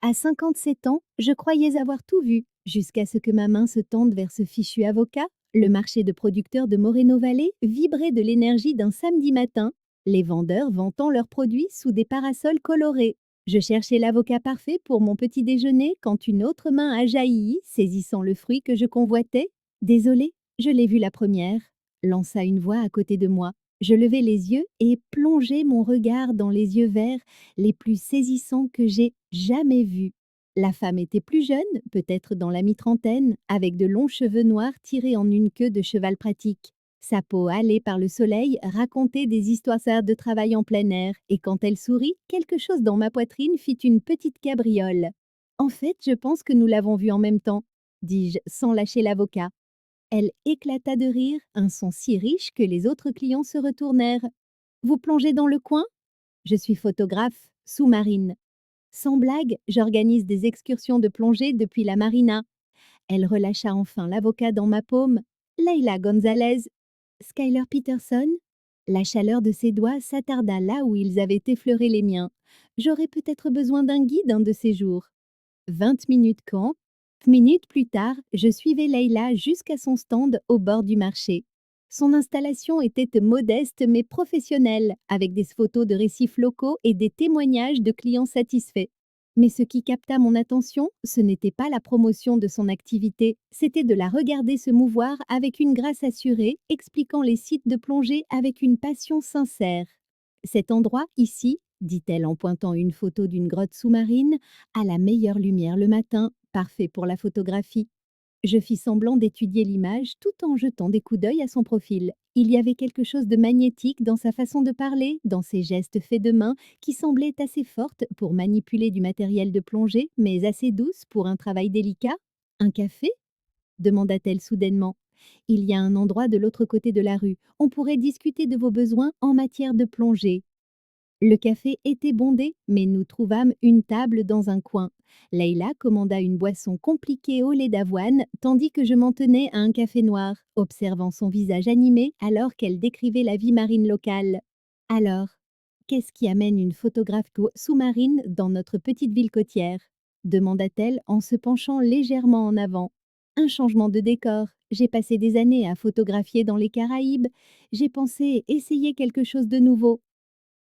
À 57 ans, je croyais avoir tout vu, jusqu'à ce que ma main se tende vers ce fichu avocat. Le marché de producteurs de Moreno Valley vibrait de l'énergie d'un samedi matin, les vendeurs vantant leurs produits sous des parasols colorés. Je cherchais l'avocat parfait pour mon petit déjeuner quand une autre main a jailli, saisissant le fruit que je convoitais. Désolée, je l'ai vu la première, lança une voix à côté de moi. Je levai les yeux et plongeai mon regard dans les yeux verts les plus saisissants que j'ai jamais vus. La femme était plus jeune, peut-être dans la mi-trentaine, avec de longs cheveux noirs tirés en une queue de cheval pratique. Sa peau hâlée par le soleil racontait des histoires de travail en plein air, et quand elle sourit, quelque chose dans ma poitrine fit une petite cabriole. En fait, je pense que nous l'avons vue en même temps, dis-je sans lâcher l'avocat. Elle éclata de rire, un son si riche que les autres clients se retournèrent. Vous plongez dans le coin? Je suis photographe, sous-marine. Sans blague, j'organise des excursions de plongée depuis la marina. Elle relâcha enfin l'avocat dans ma paume. Leila Gonzalez, Skyler Peterson. La chaleur de ses doigts s'attarda là où ils avaient effleuré les miens. J'aurais peut-être besoin d'un guide un de ces jours. 20 minutes quand, minutes plus tard, je suivais Leila jusqu'à son stand au bord du marché. Son installation était modeste mais professionnelle, avec des photos de récifs locaux et des témoignages de clients satisfaits. Mais ce qui capta mon attention, ce n'était pas la promotion de son activité, c'était de la regarder se mouvoir avec une grâce assurée, expliquant les sites de plongée avec une passion sincère. Cet endroit, ici, dit-elle en pointant une photo d'une grotte sous-marine, a la meilleure lumière le matin, parfait pour la photographie. Je fis semblant d'étudier l'image tout en jetant des coups d'œil à son profil. Il y avait quelque chose de magnétique dans sa façon de parler, dans ses gestes faits de main, qui semblaient assez fortes pour manipuler du matériel de plongée, mais assez douces pour un travail délicat. Un café? Demanda-t-elle soudainement. Il y a un endroit de l'autre côté de la rue. On pourrait discuter de vos besoins en matière de plongée. Le café était bondé, mais nous trouvâmes une table dans un coin. Leïla commanda une boisson compliquée au lait d'avoine, tandis que je m'en tenais à un café noir, observant son visage animé alors qu'elle décrivait la vie marine locale. Alors, qu'est-ce qui amène une photographe sous-marine dans notre petite ville côtière? Demanda-t-elle en se penchant légèrement en avant. Un changement de décor. J'ai passé des années à photographier dans les Caraïbes. J'ai pensé essayer quelque chose de nouveau.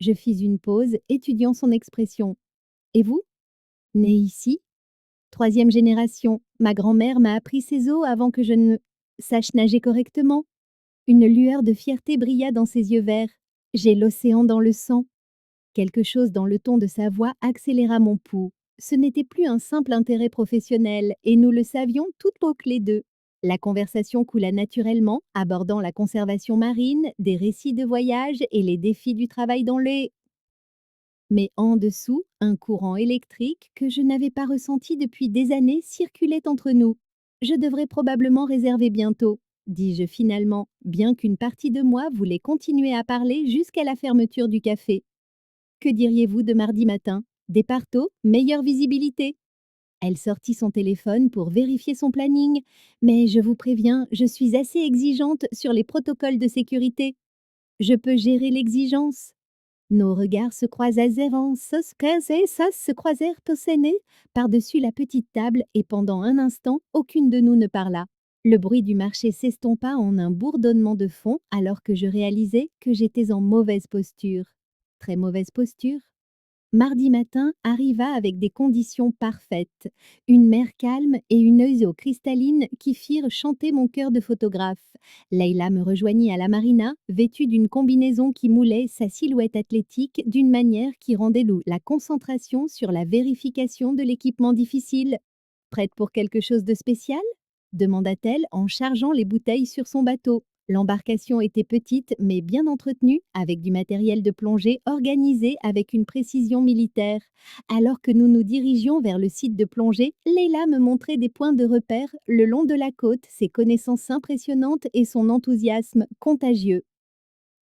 Je fis une pause, étudiant son expression. Et vous? Né ici? Troisième génération. Ma grand-mère m'a appris ces eaux avant que je ne sache nager correctement. Une lueur de fierté brilla dans ses yeux verts. J'ai l'océan dans le sang. Quelque chose dans le ton de sa voix accéléra mon pouls. Ce n'était plus un simple intérêt professionnel, et nous le savions toutes les deux. La conversation coula naturellement, abordant la conservation marine, des récits de voyage et les défis du travail dans les mais en dessous, un courant électrique que je n'avais pas ressenti depuis des années circulait entre nous. Je devrais probablement réserver bientôt, dis-je finalement, bien qu'une partie de moi voulait continuer à parler jusqu'à la fermeture du café. Que diriez-vous de mardi matin? Départ tôt, meilleure visibilité. Elle sortit son téléphone pour vérifier son planning, mais je vous préviens, je suis assez exigeante sur les protocoles de sécurité. Je peux gérer l'exigence. Nos regards se croisèrent en se croisèrent au séné par-dessus la petite table et pendant un instant, aucune de nous ne parla. Le bruit du marché s'estompa en un bourdonnement de fond alors que je réalisais que j'étais en mauvaise posture. Très mauvaise posture. Mardi matin arriva avec des conditions parfaites, une mer calme et une eau cristalline qui firent chanter mon cœur de photographe. Leïla me rejoignit à la marina, vêtue d'une combinaison qui moulait sa silhouette athlétique d'une manière qui rendait la concentration sur la vérification de l'équipement difficile. Prête pour quelque chose de spécial? Demanda-t-elle en chargeant les bouteilles sur son bateau. L'embarcation était petite mais bien entretenue, avec du matériel de plongée organisé avec une précision militaire. Alors que nous nous dirigions vers le site de plongée, Leila me montrait des points de repère le long de la côte, ses connaissances impressionnantes et son enthousiasme contagieux.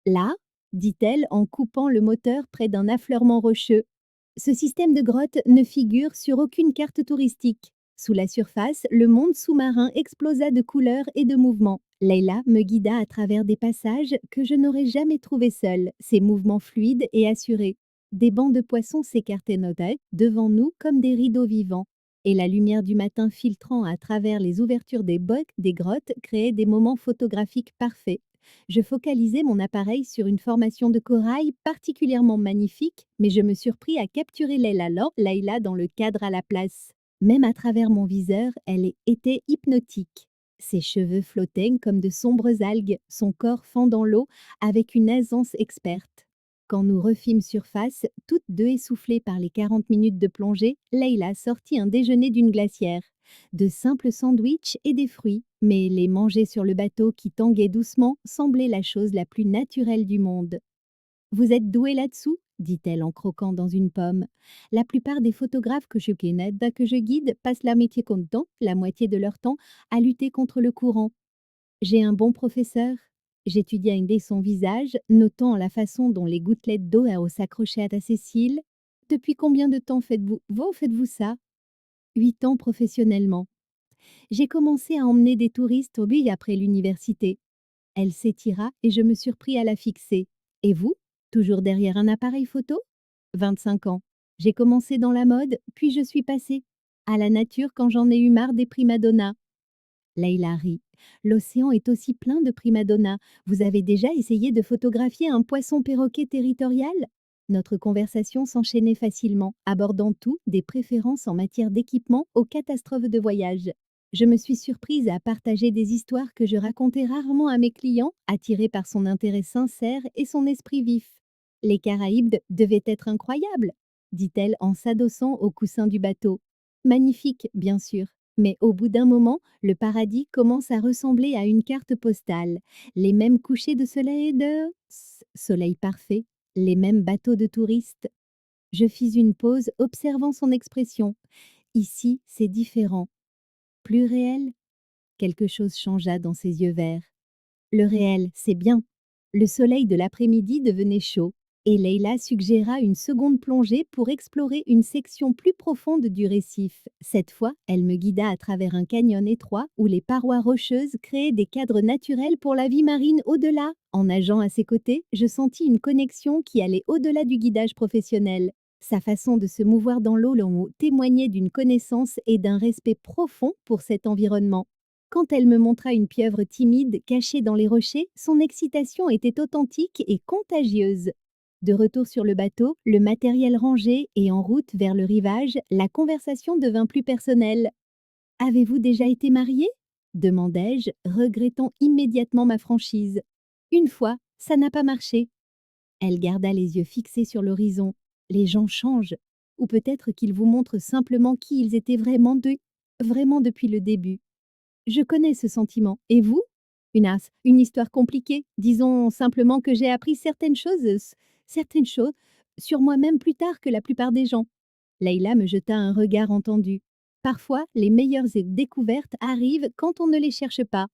Là, dit-elle en coupant le moteur près d'un affleurement rocheux. Ce système de grottes ne figure sur aucune carte touristique. Sous la surface, le monde sous-marin explosa de couleurs et de mouvements. Leila me guida à travers des passages que je n'aurais jamais trouvés seuls, ses mouvements fluides et assurés. Des bancs de poissons s'écartaient devant nous comme des rideaux vivants, et la lumière du matin filtrant à travers les ouvertures des grottes créait des moments photographiques parfaits. Je focalisais mon appareil sur une formation de corail particulièrement magnifique, mais je me surpris à capturer Layla dans le cadre à la place. Même à travers mon viseur, était hypnotique. Ses cheveux flottaient comme de sombres algues, son corps fendant l'eau avec une aisance experte. Quand nous refîmes surface, toutes deux essoufflées par les 40 minutes de plongée, Leila sortit un déjeuner d'une glacière. De simples sandwichs et des fruits, mais les manger sur le bateau qui tanguait doucement semblait la chose la plus naturelle du monde. Vous êtes doué là-dessous, dit-elle en croquant dans une pomme. La plupart des photographes que je guide passent la moitié de leur temps, à lutter contre le courant. J'ai un bon professeur. J'étudiais dès son visage, notant la façon dont les gouttelettes d'eau s'accrochaient à ses cils. Depuis combien de temps faites-vous ça? 8 ans professionnellement. J'ai commencé à emmener des touristes au Big après l'université. Elle s'étira et je me surpris à la fixer. Et vous? Toujours derrière un appareil photo? 25 ans. J'ai commencé dans la mode, puis je suis passée à la nature quand j'en ai eu marre des primadonnas. Leila rit. L'océan est aussi plein de primadonnas. Vous avez déjà essayé de photographier un poisson perroquet territorial? Notre conversation s'enchaînait facilement, abordant tout, des préférences en matière d'équipement aux catastrophes de voyage. Je me suis surprise à partager des histoires que je racontais rarement à mes clients, attirés par son intérêt sincère et son esprit vif. Les Caraïbes devaient être incroyables, dit-elle en s'adossant au coussin du bateau. Magnifique, bien sûr. Mais au bout d'un moment, le paradis commence à ressembler à une carte postale. Les mêmes couchers de soleil soleil parfait, les mêmes bateaux de touristes. Je fis une pause, observant son expression. Ici, c'est différent. Plus réel? Quelque chose changea dans ses yeux verts. Le réel, c'est bien. Le soleil de l'après-midi devenait chaud, et Leila suggéra une seconde plongée pour explorer une section plus profonde du récif. Cette fois, elle me guida à travers un canyon étroit où les parois rocheuses créaient des cadres naturels pour la vie marine au-delà. En nageant à ses côtés, je sentis une connexion qui allait au-delà du guidage professionnel. Sa façon de se mouvoir dans l'eau témoignait d'une connaissance et d'un respect profond pour cet environnement. Quand elle me montra une pieuvre timide cachée dans les rochers, son excitation était authentique et contagieuse. De retour sur le bateau, le matériel rangé et en route vers le rivage, la conversation devint plus personnelle. Avez-vous déjà été marié? Demandai-je, regrettant immédiatement ma franchise. Une fois, ça n'a pas marché. Elle garda les yeux fixés sur l'horizon. Les gens changent. Ou peut-être qu'ils vous montrent simplement qui ils étaient vraiment depuis le début. Je connais ce sentiment. Et vous? Une histoire compliquée. Disons simplement que j'ai appris certaines choses sur moi-même plus tard que la plupart des gens. Leila me jeta un regard entendu. Parfois, les meilleures découvertes arrivent quand on ne les cherche pas.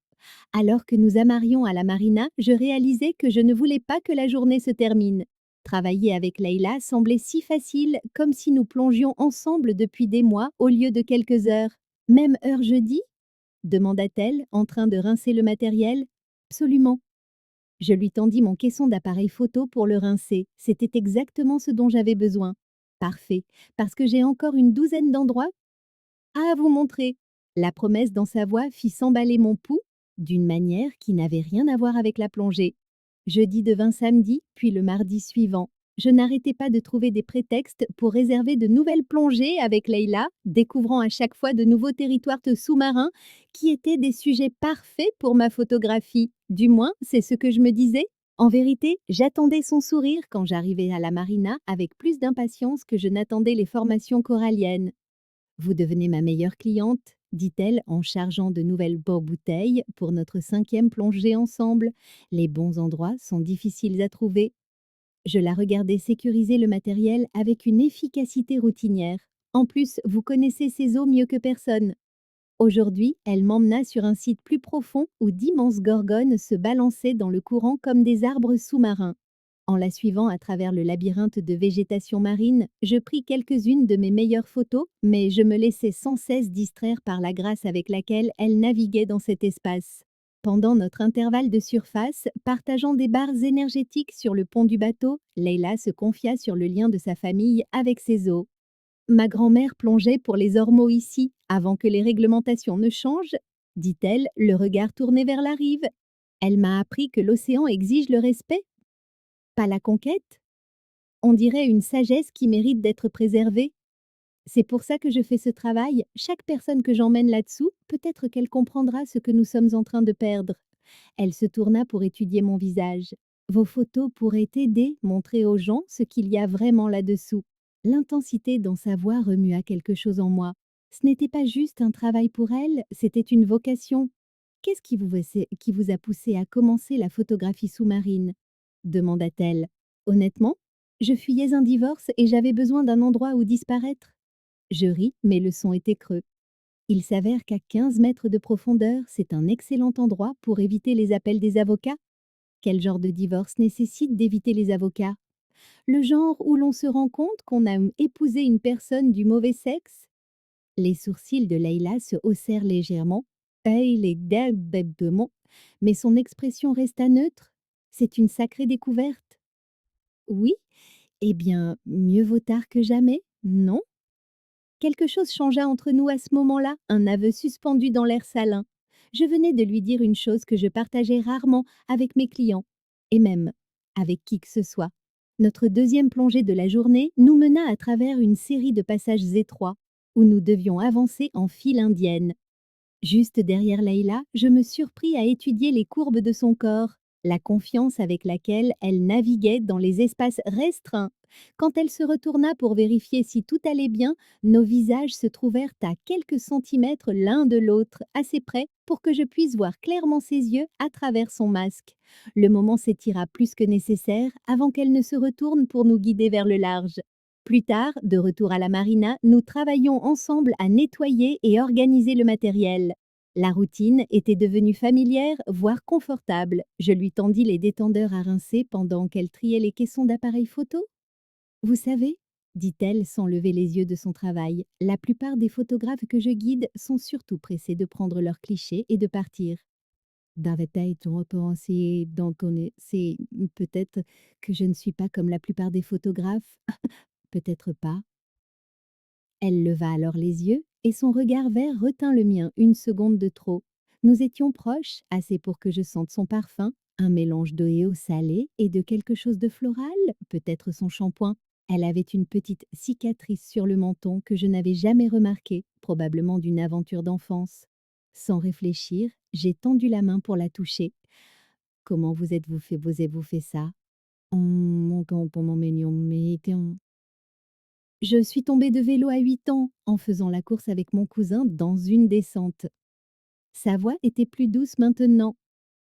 Alors que nous amarrions à la marina, je réalisais que je ne voulais pas que la journée se termine. Travailler avec Leila semblait si facile, comme si nous plongions ensemble depuis des mois au lieu de quelques heures. Même heure jeudi? Demanda-t-elle, en train de rincer le matériel. Absolument. Je lui tendis mon caisson d'appareil photo pour le rincer. C'était exactement ce dont j'avais besoin. Parfait, parce que j'ai encore une douzaine d'endroits à vous montrer. La promesse dans sa voix fit s'emballer mon pouls d'une manière qui n'avait rien à voir avec la plongée. Jeudi devint samedi, puis le mardi suivant. Je n'arrêtais pas de trouver des prétextes pour réserver de nouvelles plongées avec Leila, découvrant à chaque fois de nouveaux territoires sous-marins qui étaient des sujets parfaits pour ma photographie. Du moins, c'est ce que je me disais. En vérité, j'attendais son sourire quand j'arrivais à la marina avec plus d'impatience que je n'attendais les formations coralliennes. Vous devenez ma meilleure cliente, dit-elle en chargeant de nouvelles bouteilles pour notre 5e plongée ensemble. Les bons endroits sont difficiles à trouver. Je la regardais sécuriser le matériel avec une efficacité routinière. En plus, vous connaissez ces eaux mieux que personne. Aujourd'hui, elle m'emmena sur un site plus profond où d'immenses gorgones se balançaient dans le courant comme des arbres sous-marins. En la suivant à travers le labyrinthe de végétation marine, je pris quelques-unes de mes meilleures photos, mais je me laissais sans cesse distraire par la grâce avec laquelle elle naviguait dans cet espace. Pendant notre intervalle de surface, partageant des barres énergétiques sur le pont du bateau, Leila se confia sur le lien de sa famille avec ses eaux. Ma grand-mère plongeait pour les ormeaux ici, avant que les réglementations ne changent, dit-elle, le regard tourné vers la rive. Elle m'a appris que l'océan exige le respect, pas la conquête. On dirait une sagesse qui mérite d'être préservée. C'est pour ça que je fais ce travail. Chaque personne que j'emmène là-dessous, peut-être qu'elle comprendra ce que nous sommes en train de perdre. Elle se tourna pour étudier mon visage. Vos photos pourraient t'aider, montrer aux gens ce qu'il y a vraiment là-dessous. L'intensité dans sa voix remua quelque chose en moi. Ce n'était pas juste un travail pour elle, c'était une vocation. Qu'est-ce qui vous a poussé à commencer la photographie sous-marine demanda-t-elle. Honnêtement, je fuyais un divorce et j'avais besoin d'un endroit où disparaître. Je ris, mais le son était creux. Il s'avère qu'à 15 mètres de profondeur, c'est un excellent endroit pour éviter les appels des avocats. Quel genre de divorce nécessite d'éviter les avocats? Le genre où l'on se rend compte qu'on a épousé une personne du mauvais sexe? Les sourcils de Leila se haussèrent légèrement, mais son expression resta neutre. C'est une sacrée découverte. Oui, eh bien, mieux vaut tard que jamais, non? Quelque chose changea entre nous à ce moment-là, un aveu suspendu dans l'air salin. Je venais de lui dire une chose que je partageais rarement avec mes clients, et même avec qui que ce soit. Notre deuxième plongée de la journée nous mena à travers une série de passages étroits, où nous devions avancer en file indienne. Juste derrière Leïla, je me surpris à étudier les courbes de son corps, la confiance avec laquelle elle naviguait dans les espaces restreints. Quand elle se retourna pour vérifier si tout allait bien, nos visages se trouvèrent à quelques centimètres l'un de l'autre, assez près pour que je puisse voir clairement ses yeux à travers son masque. Le moment s'étira plus que nécessaire avant qu'elle ne se retourne pour nous guider vers le large. Plus tard, de retour à la marina, nous travaillions ensemble à nettoyer et organiser le matériel. La routine était devenue familière, voire confortable. Je lui tendis les détendeurs à rincer pendant qu'elle triait les caissons d'appareils photo. Vous savez, dit-elle sans lever les yeux de son travail, la plupart des photographes que je guide sont surtout pressés de prendre leurs clichés et de partir. On peut essayer d'en connaître. C'est peut-être que je ne suis pas comme la plupart des photographes. Peut-être pas. Elle leva alors les yeux, et son regard vert retint le mien une seconde de trop. Nous étions proches, assez pour que je sente son parfum, un mélange d'oléo salé et de quelque chose de floral, peut-être son shampoing. Elle avait une petite cicatrice sur le menton que je n'avais jamais remarquée, probablement d'une aventure d'enfance. Sans réfléchir, j'ai tendu la main pour la toucher. Comment vous avez-vous fait ça? Je suis tombée de vélo à 8 ans en faisant la course avec mon cousin dans une descente. Sa voix était plus douce maintenant.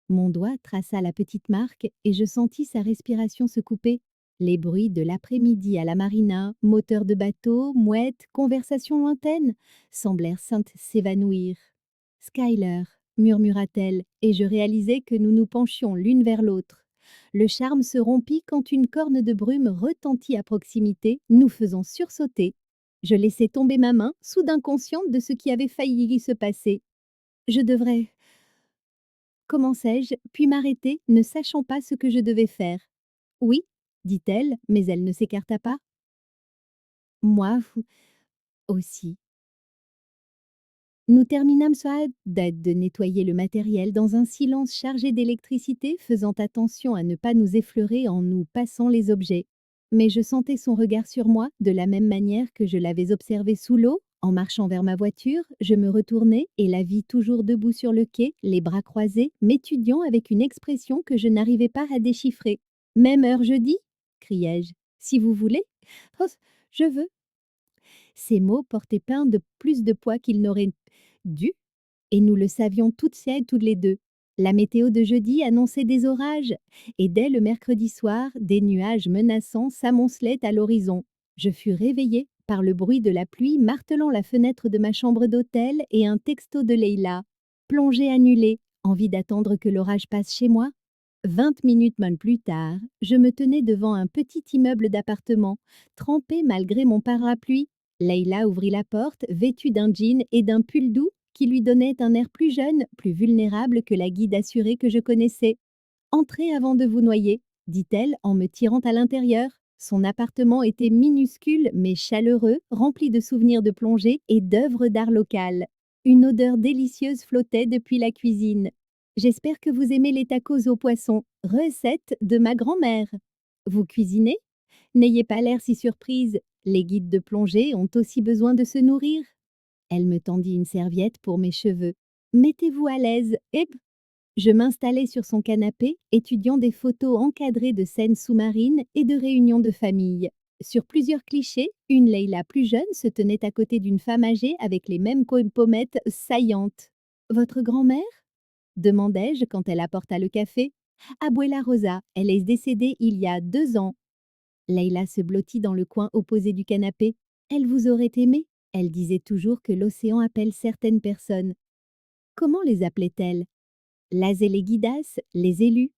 Mon doigt traça la petite marque et je sentis sa respiration se couper. Les bruits de l'après-midi à la marina, moteurs de bateau, mouettes, conversations lointaines, semblèrent s'évanouir. Skyler, murmura-t-elle, et je réalisai que nous nous penchions l'une vers l'autre. Le charme se rompit quand une corne de brume retentit à proximité, nous faisant sursauter. Je laissai tomber ma main, soudain consciente de ce qui avait failli se passer. Je devrais, commençai-je, puis m'arrêter, ne sachant pas ce que je devais faire. Oui, dit-elle, mais elle ne s'écarta pas. Moi aussi. Nous terminâmes soit de nettoyer le matériel dans un silence chargé d'électricité, faisant attention à ne pas nous effleurer en nous passant les objets. Mais je sentais son regard sur moi, de la même manière que je l'avais observé sous l'eau. En marchant vers ma voiture, je me retournai et la vis toujours debout sur le quai, les bras croisés, m'étudiant avec une expression que je n'arrivais pas à déchiffrer. Même heure jeudi? Criai-je. Si vous voulez. Oh, je veux. Ces mots portaient plein de plus de poids qu'ils n'auraient dû, et nous le savions toutes les deux. La météo de jeudi annonçait des orages, et dès le mercredi soir, des nuages menaçants s'amoncelaient à l'horizon. Je fus réveillée par le bruit de la pluie martelant la fenêtre de ma chambre d'hôtel et un texto de Leïla. Plongée annulée, envie d'attendre que l'orage passe chez moi? 20 minutes même plus tard, je me tenais devant un petit immeuble d'appartement, trempé malgré mon parapluie. Leïla ouvrit la porte, vêtue d'un jean et d'un pull doux. qui lui donnait un air plus jeune, plus vulnérable que la guide assurée que je connaissais. Entrez avant de vous noyer, dit-elle en me tirant à l'intérieur. Son appartement était minuscule mais chaleureux, rempli de souvenirs de plongée et d'œuvres d'art locales. Une odeur délicieuse flottait depuis la cuisine. J'espère que vous aimez les tacos au poisson, recette de ma grand-mère. Vous cuisinez? N'ayez pas l'air si surprise, les guides de plongée ont aussi besoin de se nourrir. Elle me tendit une serviette pour mes cheveux. Mettez-vous à l'aise, et je m'installai sur son canapé, étudiant des photos encadrées de scènes sous-marines et de réunions de famille. Sur plusieurs clichés, une Leïla plus jeune se tenait à côté d'une femme âgée avec les mêmes pommettes saillantes. Votre grand-mère? Demandai-je quand elle apporta le café. Abuela Rosa, elle est décédée il y a 2 ans. Leïla se blottit dans le coin opposé du canapé. Elle vous aurait aimé? Elle disait toujours que l'océan appelle certaines personnes. Comment les appelait-elle? Las eleguidas, les élus.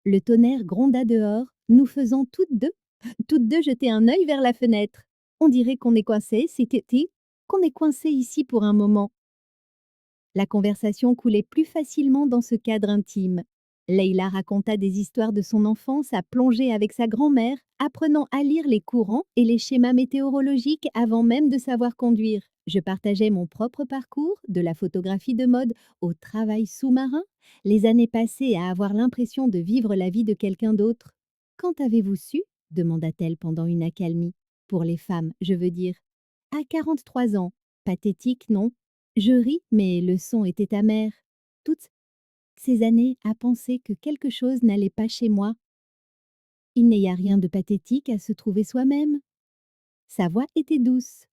Le tonnerre gronda dehors, nous faisant toutes deux jeter un œil vers la fenêtre. On dirait qu'on est coincé, qu'on est coincé ici pour un moment. La conversation coulait plus facilement dans ce cadre intime. Leïla raconta des histoires de son enfance à plonger avec sa grand-mère, apprenant à lire les courants et les schémas météorologiques avant même de savoir conduire. Je partageais mon propre parcours, de la photographie de mode au travail sous-marin, les années passées à avoir l'impression de vivre la vie de quelqu'un d'autre. Quand avez-vous su? Demanda-t-elle pendant une accalmie. Pour les femmes, je veux dire. À 43 ans. Pathétique, non? Je ris, mais le son était amer. Toutes ces années à penser que quelque chose n'allait pas chez moi. Il n'y a rien de pathétique à se trouver soi-même. Sa voix était douce.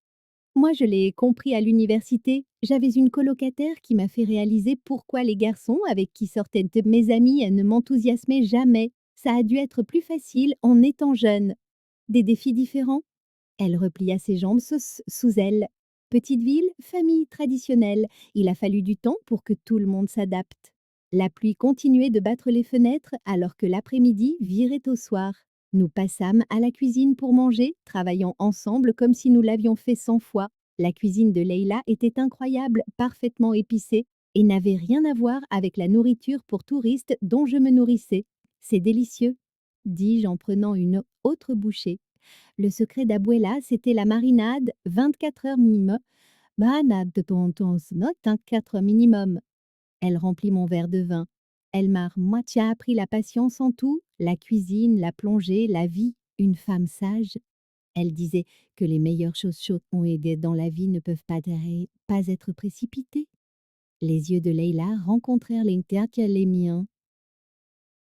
Moi, je l'ai compris à l'université. J'avais une colocataire qui m'a fait réaliser pourquoi les garçons avec qui sortaient mes amis ne m'enthousiasmaient jamais. Ça a dû être plus facile en étant jeune. Des défis différents? Elle replia ses jambes sous elle. Petite ville, famille traditionnelle. Il a fallu du temps pour que tout le monde s'adapte. La pluie continuait de battre les fenêtres alors que l'après-midi virait au soir. Nous passâmes à la cuisine pour manger, travaillant ensemble comme si nous l'avions fait 100 fois. La cuisine de Leïla était incroyable, parfaitement épicée, et n'avait rien à voir avec la nourriture pour touristes dont je me nourrissais. C'est délicieux, dis-je en prenant une autre bouchée. Le secret d'Abuela, c'était la marinade, 24 heures minimum. Marinade de tonton, note 24 heures minimum. Elle remplit mon verre de vin. Elle m'a moitié appris la patience en tout, la cuisine, la plongée, la vie, une femme sage. Elle disait que les meilleures choses chaudes ont aidé dans la vie ne peuvent pas être précipitées. Les yeux de Leïla rencontrèrent les miens.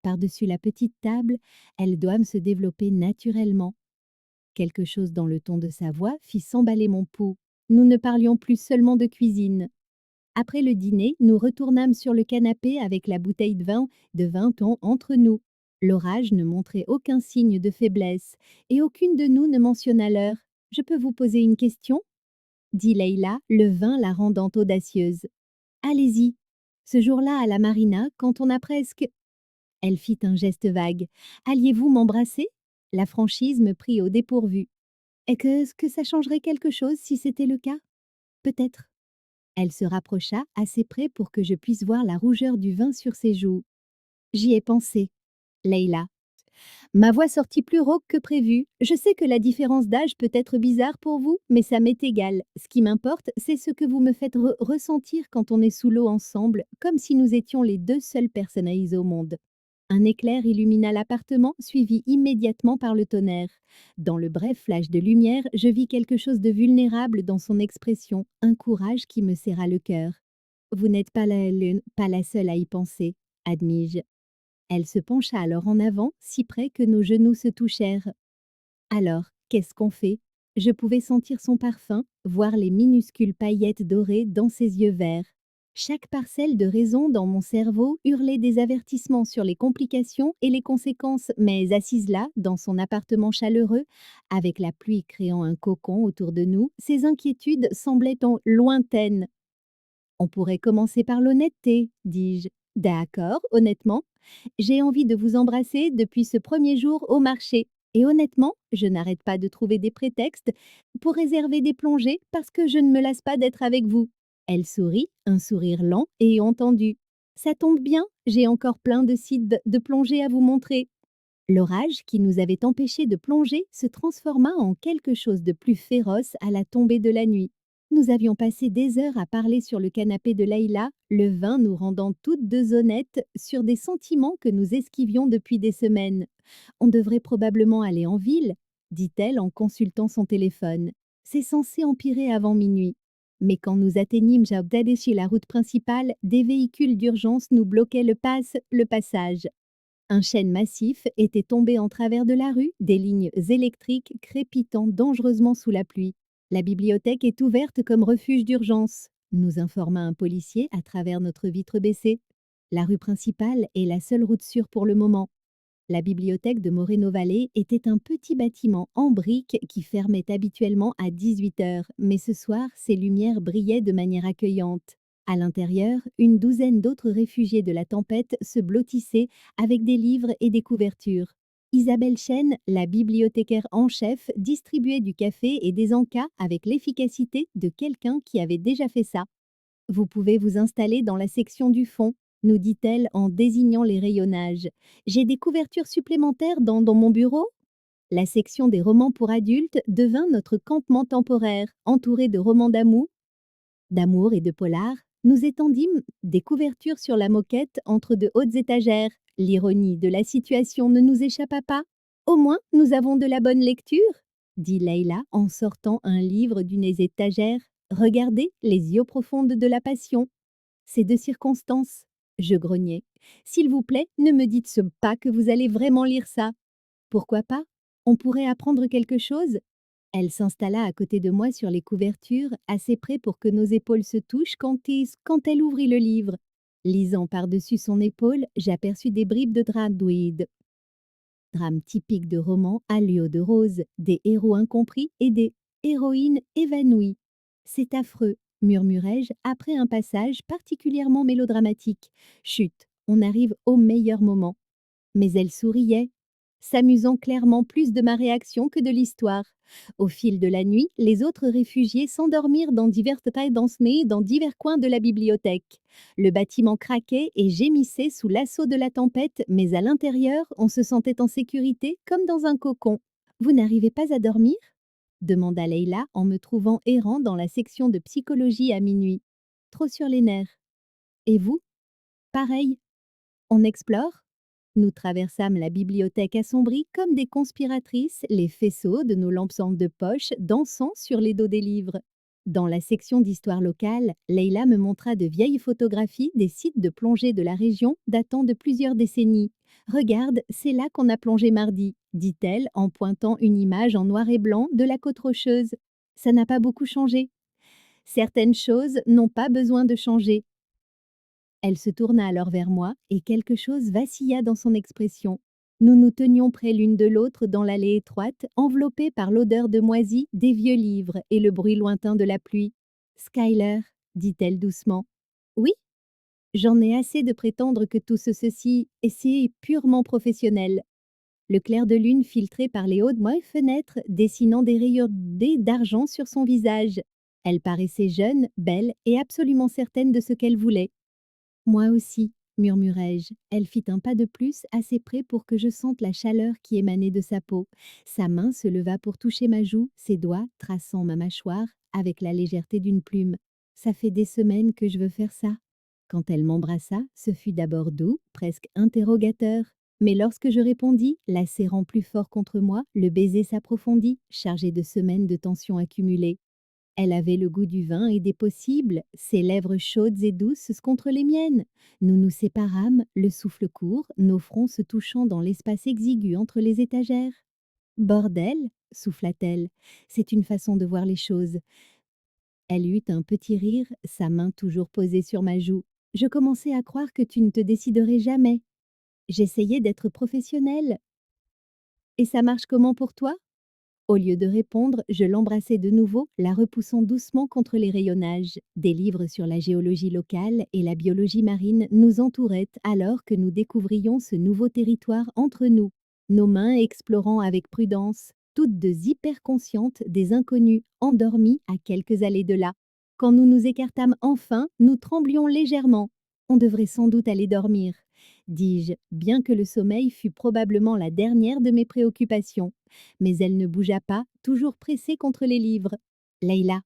Par-dessus la petite table, elles doivent se développer naturellement. Quelque chose dans le ton de sa voix fit s'emballer mon pouls. Nous ne parlions plus seulement de cuisine. Après le dîner, nous retournâmes sur le canapé avec la bouteille de vin ton entre nous. L'orage ne montrait aucun signe de faiblesse et aucune de nous ne mentionna l'heure. Je peux vous poser une question? Dit Leïla, le vin la rendant audacieuse. Allez-y. Ce jour-là à la marina, quand on a presque... Elle fit un geste vague. Alliez-vous m'embrasser? La franchise me prit au dépourvu. Est-ce que ça changerait quelque chose si c'était le cas? Peut-être. Elle se rapprocha assez près pour que je puisse voir la rougeur du vin sur ses joues. J'y ai pensé. Leïla. Ma voix sortit plus rauque que prévu. Je sais que la différence d'âge peut être bizarre pour vous, mais ça m'est égal. Ce qui m'importe, c'est ce que vous me faites ressentir quand on est sous l'eau ensemble, comme si nous étions les deux seules personnes à au monde. Un éclair illumina l'appartement, suivi immédiatement par le tonnerre. Dans le bref flash de lumière, je vis quelque chose de vulnérable dans son expression, un courage qui me serra le cœur. Vous n'êtes pas la seule à y penser, admis-je. Elle se pencha alors en avant, si près que nos genoux se touchèrent. Alors, qu'est-ce qu'on fait? Je pouvais sentir son parfum, voir les minuscules paillettes dorées dans ses yeux verts. Chaque parcelle de raison dans mon cerveau hurlait des avertissements sur les complications et les conséquences, mais assise là, dans son appartement chaleureux, avec la pluie créant un cocon autour de nous, ses inquiétudes semblaient lointaines. On pourrait commencer par l'honnêteté, dis-je. D'accord, honnêtement. J'ai envie de vous embrasser depuis ce premier jour au marché. Et honnêtement, je n'arrête pas de trouver des prétextes pour réserver des plongées parce que je ne me lasse pas d'être avec vous. Elle sourit, un sourire lent et entendu. Ça tombe bien, j'ai encore plein de sites de plongée à vous montrer. L'orage qui nous avait empêchés de plonger se transforma en quelque chose de plus féroce à la tombée de la nuit. Nous avions passé des heures à parler sur le canapé de Leïla, le vin nous rendant toutes deux honnêtes sur des sentiments que nous esquivions depuis des semaines. On devrait probablement aller en ville, dit-elle en consultant son téléphone. C'est censé empirer avant minuit. Mais quand nous atteignîmes Jabdad sur la route principale, des véhicules d'urgence nous bloquaient le passage. Un chêne massif était tombé en travers de la rue, des lignes électriques crépitant dangereusement sous la pluie. La bibliothèque est ouverte comme refuge d'urgence, nous informa un policier à travers notre vitre baissée. La rue principale est la seule route sûre pour le moment. La bibliothèque de Moreno Valley était un petit bâtiment en briques qui fermait habituellement à 18 heures, mais ce soir, ses lumières brillaient de manière accueillante. À l'intérieur, une douzaine d'autres réfugiés de la tempête se blottissaient avec des livres et des couvertures. Isabelle Chen, la bibliothécaire en chef, distribuait du café et des encas avec l'efficacité de quelqu'un qui avait déjà fait ça. Vous pouvez vous installer dans la section du fond, nous dit-elle en désignant les rayonnages. J'ai des couvertures supplémentaires dans mon bureau. La section des romans pour adultes devint notre campement temporaire, entouré de romans d'amour et de polar. Nous étendîmes des couvertures sur la moquette entre de hautes étagères. L'ironie de la situation ne nous échappa pas. Au moins, nous avons de la bonne lecture, dit Leïla en sortant un livre d'une étagère. Regardez les yeux profondes de la passion. C'est de circonstance, je grognais. S'il vous plaît, ne me dites pas que vous allez vraiment lire ça. Pourquoi pas? On pourrait apprendre quelque chose? Elle s'installa à côté de moi sur les couvertures, assez près pour que nos épaules se touchent quand elle ouvrit le livre. Lisant par-dessus son épaule, j'aperçus des bribes de drame typique de roman à l'eau de rose, des héros incompris et des héroïnes évanouies. C'est affreux, murmurai-je après un passage particulièrement mélodramatique. Chut, on arrive au meilleur moment. Mais elle souriait, s'amusant clairement plus de ma réaction que de l'histoire. Au fil de la nuit, les autres réfugiés s'endormirent dans divers coins de la bibliothèque. Le bâtiment craquait et gémissait sous l'assaut de la tempête, mais à l'intérieur, on se sentait en sécurité comme dans un cocon. Vous n'arrivez pas à dormir? Demanda Leïla en me trouvant errant dans la section de psychologie à minuit. Trop sur les nerfs. Et vous? Pareil. On explore? Nous traversâmes la bibliothèque assombrie comme des conspiratrices, les faisceaux de nos lampes de poche dansant sur les dos des livres. Dans la section d'histoire locale, Leïla me montra de vieilles photographies des sites de plongée de la région datant de plusieurs décennies. Regarde, c'est là qu'on a plongé mardi, dit-elle en pointant une image en noir et blanc de la côte rocheuse. Ça n'a pas beaucoup changé. Certaines choses n'ont pas besoin de changer. Elle se tourna alors vers moi et quelque chose vacilla dans son expression. Nous nous tenions près l'une de l'autre dans l'allée étroite, enveloppée par l'odeur de moisi des vieux livres et le bruit lointain de la pluie. Skyler, dit-elle doucement. Oui, j'en ai assez de prétendre que tout ceci est purement professionnel. Le clair de lune filtré par les hautes fenêtres, dessinant des rayures d'argent sur son visage. Elle paraissait jeune, belle et absolument certaine de ce qu'elle voulait. Moi aussi, murmurai-je. Elle fit un pas de plus, assez près pour que je sente la chaleur qui émanait de sa peau. Sa main se leva pour toucher ma joue, ses doigts traçant ma mâchoire avec la légèreté d'une plume. Ça fait des semaines que je veux faire ça. Quand elle m'embrassa, ce fut d'abord doux, presque interrogateur. Mais lorsque je répondis, la serrant plus fort contre moi, le baiser s'approfondit, chargé de semaines de tension accumulée. Elle avait le goût du vin et des possibles, ses lèvres chaudes et douces contre les miennes. Nous nous séparâmes, le souffle court, nos fronts se touchant dans l'espace exigu entre les étagères. Bordel, souffla-t-elle, c'est une façon de voir les choses. Elle eut un petit rire, sa main toujours posée sur ma joue. Je commençais à croire que tu ne te déciderais jamais. J'essayais d'être professionnelle. Et ça marche comment pour toi? Au lieu de répondre, je l'embrassai de nouveau, la repoussant doucement contre les rayonnages. Des livres sur la géologie locale et la biologie marine nous entouraient alors que nous découvrions ce nouveau territoire entre nous, nos mains explorant avec prudence, toutes deux hyper conscientes des inconnus endormis à quelques allées de là. Quand nous nous écartâmes enfin, nous tremblions légèrement. On devrait sans doute aller dormir, dis-je, bien que le sommeil fût probablement la dernière de mes préoccupations. Mais elle ne bougea pas, toujours pressée contre les livres. Leïla,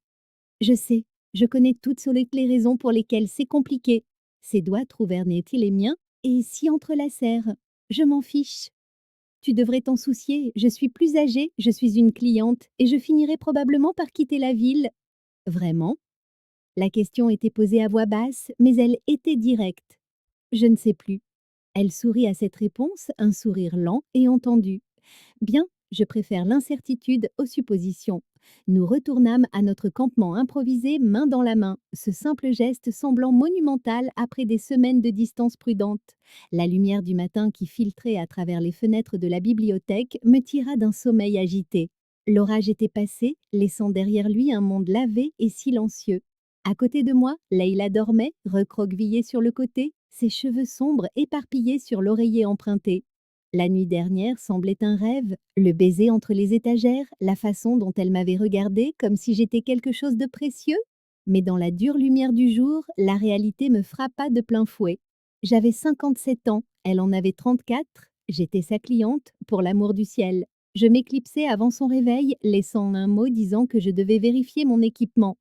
je sais, je connais toutes les raisons pour lesquelles c'est compliqué. Ses doigts trouvèrent net les miens et s'y entrelacèrent. Je m'en fiche. Tu devrais t'en soucier, je suis plus âgée, je suis une cliente et je finirai probablement par quitter la ville. Vraiment? La question était posée à voix basse, mais elle était directe. Je ne sais plus. Elle sourit à cette réponse, un sourire lent et entendu. Bien, je préfère l'incertitude aux suppositions. Nous retournâmes à notre campement improvisé main dans la main, ce simple geste semblant monumental après des semaines de distance prudente. La lumière du matin qui filtrait à travers les fenêtres de la bibliothèque me tira d'un sommeil agité. L'orage était passé, laissant derrière lui un monde lavé et silencieux. À côté de moi, Leïla dormait, recroquevillée sur le côté, ses cheveux sombres éparpillés sur l'oreiller emprunté. La nuit dernière semblait un rêve, le baiser entre les étagères, la façon dont elle m'avait regardée comme si j'étais quelque chose de précieux. Mais dans la dure lumière du jour, la réalité me frappa de plein fouet. J'avais 57 ans, elle en avait 34, j'étais sa cliente, pour l'amour du ciel. Je m'éclipsai avant son réveil, laissant un mot disant que je devais vérifier mon équipement.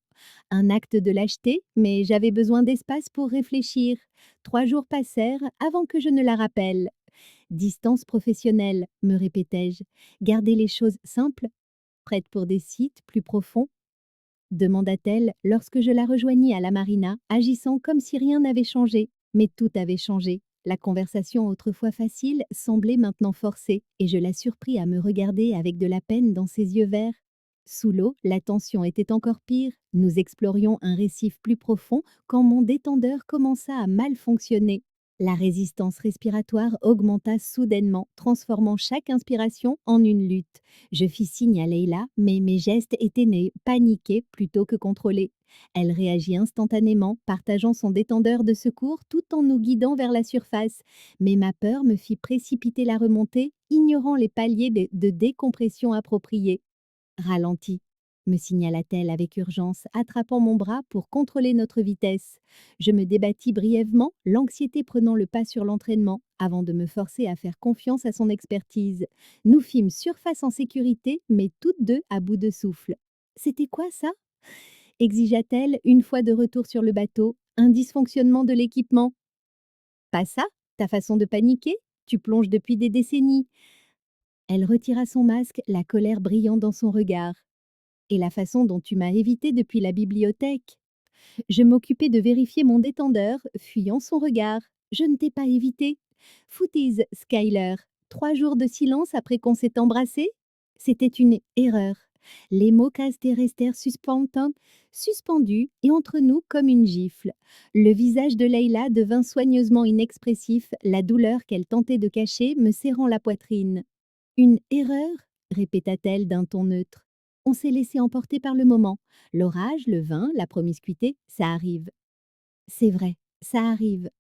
Un acte de lâcheté, mais j'avais besoin d'espace pour réfléchir. 3 jours passèrent avant que je ne la rappelle. Distance professionnelle, me répétai-je. Garder les choses simples, prête pour des sites plus profonds, demanda-t-elle lorsque je la rejoignis à la marina, agissant comme si rien n'avait changé. Mais tout avait changé. La conversation autrefois facile semblait maintenant forcée, et je la surpris à me regarder avec de la peine dans ses yeux verts. Sous l'eau, la tension était encore pire. Nous explorions un récif plus profond quand mon détendeur commença à mal fonctionner. La résistance respiratoire augmenta soudainement, transformant chaque inspiration en une lutte. Je fis signe à Leïla, mais mes gestes étaient nés paniqués plutôt que contrôlés. Elle réagit instantanément, partageant son détendeur de secours tout en nous guidant vers la surface. Mais ma peur me fit précipiter la remontée, ignorant les paliers de décompression appropriés. Ralentis, me signala-t-elle avec urgence, attrapant mon bras pour contrôler notre vitesse. Je me débattis brièvement, l'anxiété prenant le pas sur l'entraînement, avant de me forcer à faire confiance à son expertise. Nous fîmes surface en sécurité, mais toutes deux à bout de souffle. C'était quoi ça? Exigea-t-elle une fois de retour sur le bateau. Un dysfonctionnement de l'équipement. Pas ça? Ta façon de paniquer? Tu plonges depuis des décennies. Elle retira son masque, la colère brillant dans son regard. Et la façon dont tu m'as évité depuis la bibliothèque. Je m'occupais de vérifier mon détendeur, fuyant son regard. Je ne t'ai pas évité. Foutise, Skyler. 3 jours de silence après qu'on s'est embrassé? C'était une erreur. Les mots castés restèrent suspendus et entre nous comme une gifle. Le visage de Leïla devint soigneusement inexpressif, la douleur qu'elle tentait de cacher me serrant la poitrine. Une erreur? Répéta-t-elle d'un ton neutre. On s'est laissé emporter par le moment. L'orage, le vin, la promiscuité, ça arrive. C'est vrai, ça arrive.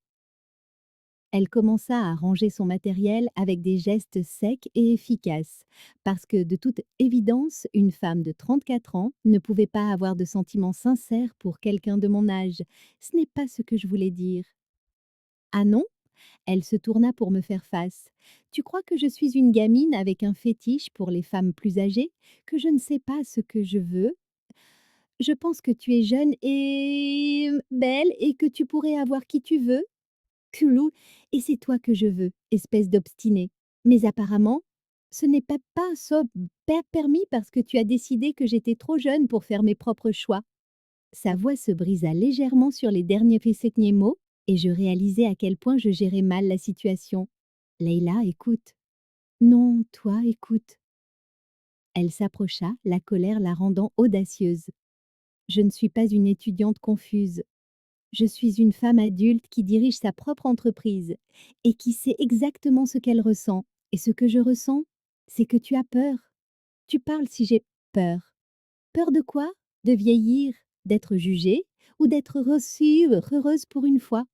Elle commença à ranger son matériel avec des gestes secs et efficaces, parce que de toute évidence, une femme de 34 ans ne pouvait pas avoir de sentiments sincères pour quelqu'un de mon âge. Ce n'est pas ce que je voulais dire. Ah non? Elle se tourna pour me faire face. Tu crois que je suis une gamine avec un fétiche pour les femmes plus âgées? Que je ne sais pas ce que je veux? Je pense que tu es jeune et belle et que tu pourrais avoir qui tu veux. Culou, et c'est toi que je veux, espèce d'obstiné. Mais apparemment, ce n'est pas ça permis parce que tu as décidé que j'étais trop jeune pour faire mes propres choix. Sa voix se brisa légèrement sur les derniers mots et je réalisai à quel point je gérais mal la situation. Leïla, écoute. Non, toi, écoute. Elle s'approcha, la colère la rendant audacieuse. Je ne suis pas une étudiante confuse. Je suis une femme adulte qui dirige sa propre entreprise et qui sait exactement ce qu'elle ressent. Et ce que je ressens, c'est que tu as peur. Tu parles si j'ai peur. Peur de quoi? De vieillir, d'être jugée ou d'être reçue heureuse pour une fois?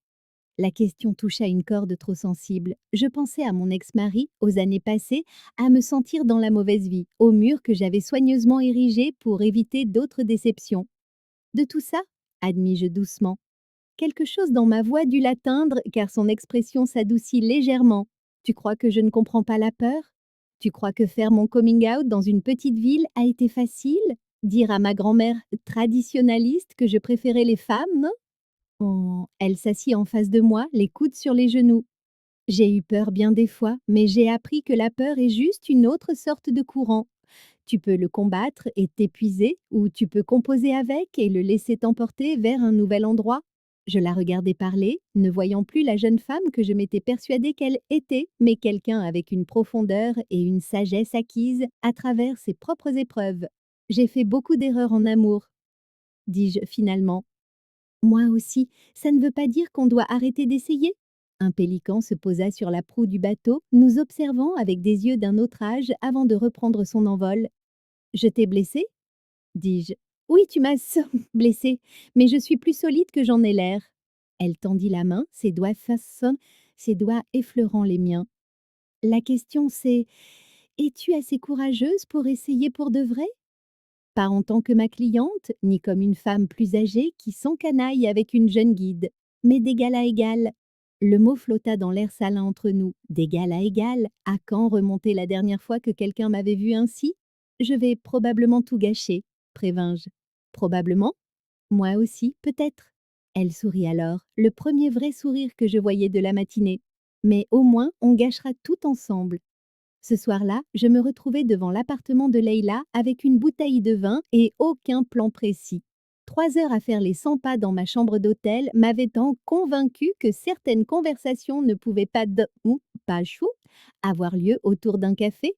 La question toucha une corde trop sensible. Je pensais à mon ex-mari, aux années passées, à me sentir dans la mauvaise vie, au mur que j'avais soigneusement érigé pour éviter d'autres déceptions. De tout ça, admis-je doucement. Quelque chose dans ma voix dut l'atteindre car son expression s'adoucit légèrement. Tu crois que je ne comprends pas la peur? Tu crois que faire mon coming out dans une petite ville a été facile? Dire à ma grand-mère traditionnaliste que je préférais les femmes? Oh, elle s'assit en face de moi, les coudes sur les genoux. J'ai eu peur bien des fois, mais j'ai appris que la peur est juste une autre sorte de courant. Tu peux le combattre et t'épuiser, ou tu peux composer avec et le laisser t'emporter vers un nouvel endroit. Je la regardais parler, ne voyant plus la jeune femme que je m'étais persuadée qu'elle était, mais quelqu'un avec une profondeur et une sagesse acquises à travers ses propres épreuves. J'ai fait beaucoup d'erreurs en amour, dis-je finalement. Moi aussi, ça ne veut pas dire qu'on doit arrêter d'essayer. Un pélican se posa sur la proue du bateau, nous observant avec des yeux d'un autre âge avant de reprendre son envol. Je t'ai blessé? Dis-je. Oui, tu m'as blessé, mais je suis plus solide que j'en ai l'air. Elle tendit la main, ses doigts effleurant les miens. La question c'est, es-tu assez courageuse pour essayer pour de vrai? Pas en tant que ma cliente, ni comme une femme plus âgée qui s'encanaille avec une jeune guide, mais d'égal à égal. Le mot flotta dans l'air salin entre nous. D'égal à égal, à quand remonter la dernière fois que quelqu'un m'avait vu ainsi? Je vais probablement tout gâcher, prévins-je. Probablement? Moi aussi, peut-être. Elle sourit alors, le premier vrai sourire que je voyais de la matinée. Mais au moins, on gâchera tout ensemble. Ce soir-là, je me retrouvais devant l'appartement de Leila avec une bouteille de vin et aucun plan précis. 3 heures à faire les 100 pas dans ma chambre d'hôtel m'avaient tant convaincue que certaines conversations ne pouvaient pas chou avoir lieu autour d'un café.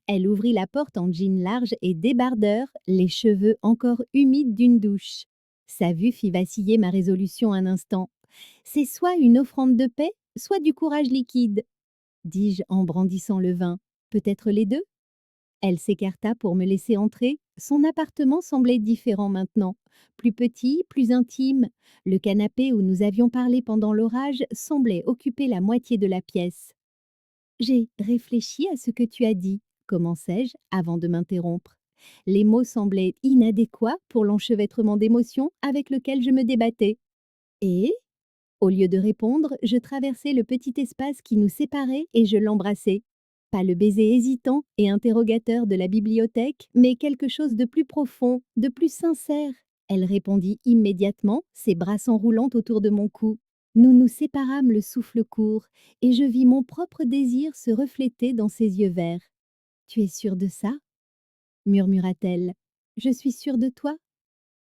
Elle ouvrit la porte en jean large et débardeur, les cheveux encore humides d'une douche. Sa vue fit vaciller ma résolution un instant. C'est soit une offrande de paix, soit du courage liquide, dis-je en brandissant le vin. Peut-être les deux? Elle s'écarta pour me laisser entrer. Son appartement semblait différent maintenant. Plus petit, plus intime. Le canapé où nous avions parlé pendant l'orage semblait occuper la moitié de la pièce. J'ai réfléchi à ce que tu as dit, commençai-je avant de m'interrompre. Les mots semblaient inadéquats pour l'enchevêtrement d'émotions avec lequel je me débattais. Et, au lieu de répondre, je traversai le petit espace qui nous séparait et je l'embrassai. Pas le baiser hésitant et interrogateur de la bibliothèque, mais quelque chose de plus profond, de plus sincère. Elle répondit immédiatement, ses bras s'enroulant autour de mon cou. Nous nous séparâmes le souffle court, et je vis mon propre désir se refléter dans ses yeux verts. Tu es sûre de ça? Murmura-t-elle. Je suis sûre de toi?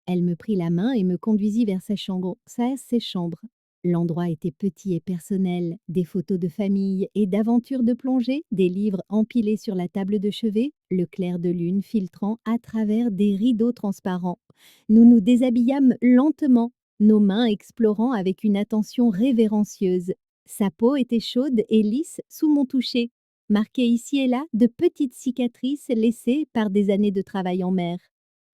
Elle me prit la main et me conduisit vers ses chambres. L'endroit était petit et personnel, des photos de famille et d'aventures de plongée, des livres empilés sur la table de chevet, le clair de lune filtrant à travers des rideaux transparents. Nous nous déshabillâmes lentement, nos mains explorant avec une attention révérencieuse. Sa peau était chaude et lisse sous mon toucher, marquée ici et là de petites cicatrices laissées par des années de travail en mer.